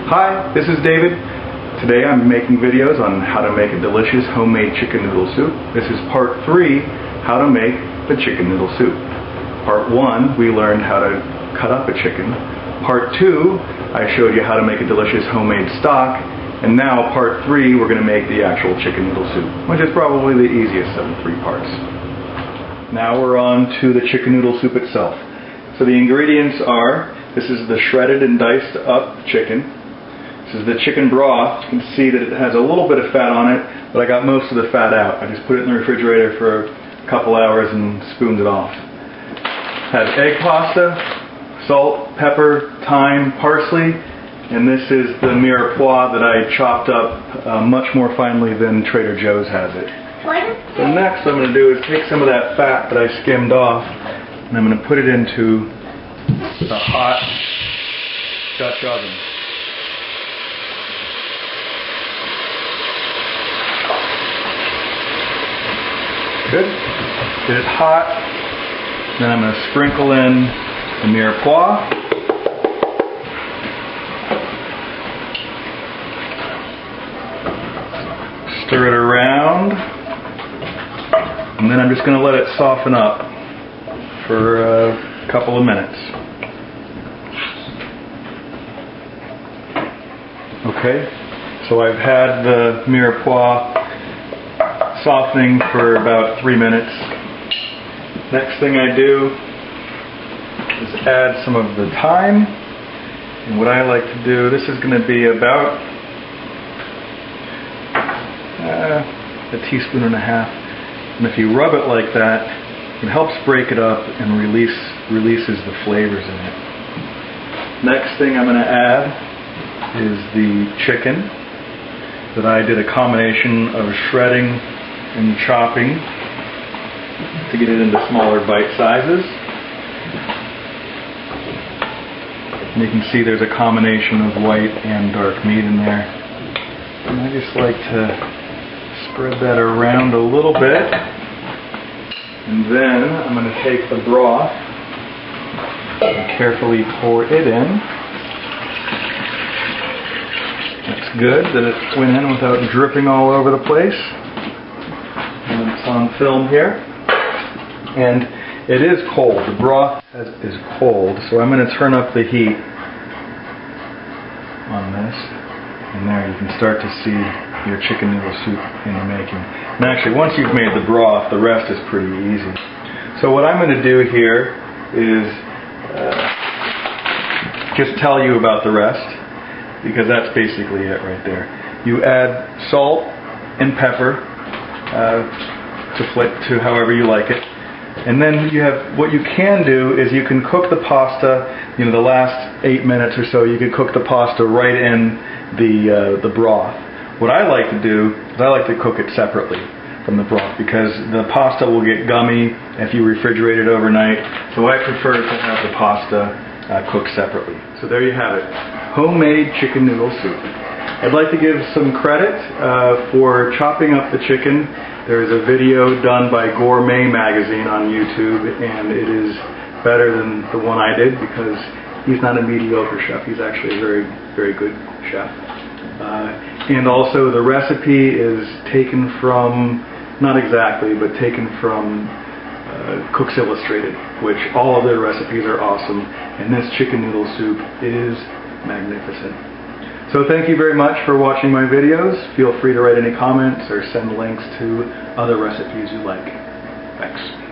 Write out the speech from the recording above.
Hi, this is David. Today I'm making videos on how to make a delicious homemade chicken noodle soup. This is part 3, how to make the chicken noodle soup. Part 1, we learned how to cut up a chicken. Part 2, I showed you how to make a delicious homemade stock. And now part 3, we're going to make the actual chicken noodle soup, which is probably the easiest of the 3 parts. Now we're on to the chicken noodle soup itself. So the ingredients are, this is the shredded and diced up chicken. This is the chicken broth. You can see that it has a little bit of fat on it, but I got most of the fat out. I just put it in the refrigerator for a couple hours and spooned it off. Have egg pasta, salt, pepper, thyme, parsley, and this is the mirepoix that I chopped up much more finely than Trader Joe's has it. So next I'm going to do is take some of that fat that I skimmed off, and I'm going to put it into the hot Dutch oven. Good. Get it hot. Then I'm going to sprinkle in the mirepoix. Stir it around. And then I'm just going to let it soften up for a couple of minutes. Okay. So I've had the mirepoix softening for about 3 minutes. Next thing I do is add some of the thyme. And what I like to do, this is going to be about a teaspoon and a half. And if you rub it like that, it helps break it up and releases the flavors in it. Next thing I'm going to add is the chicken that I did a combination of shredding and chopping to get it into smaller bite sizes. And you can see there's a combination of white and dark meat in there. And I just like to spread that around a little bit. And then I'm going to take the broth and carefully pour it in. That's good that it went in without dripping all over the place. And it's on film here. And it is cold. The broth is cold, so I'm going to turn up the heat on this. And there you can start to see your chicken noodle soup in the making. And actually, once you've made the broth, the rest is pretty easy. So what I'm going to do here is just tell you about the rest, because that's basically it right there. You add salt and pepper to however you like it. And then you have, what you can do is you can cook the pasta, the last 8 minutes or so, you can cook the pasta right in the broth. What I like to do is I like to cook it separately from the broth, because the pasta will get gummy if you refrigerate it overnight. So I prefer to have the pasta cooked separately. So there you have it, homemade chicken noodle soup. I'd like to give some credit for chopping up the chicken. There is a video done by Gourmet Magazine on YouTube, and it is better than the one I did, because he's not a mediocre chef. He's actually a very, very good chef. And also the recipe is taken from, not exactly, but taken from Cook's Illustrated, which all of their recipes are awesome, and this chicken noodle soup is magnificent. So thank you very much for watching my videos. Feel free to write any comments or send links to other recipes you like. Thanks.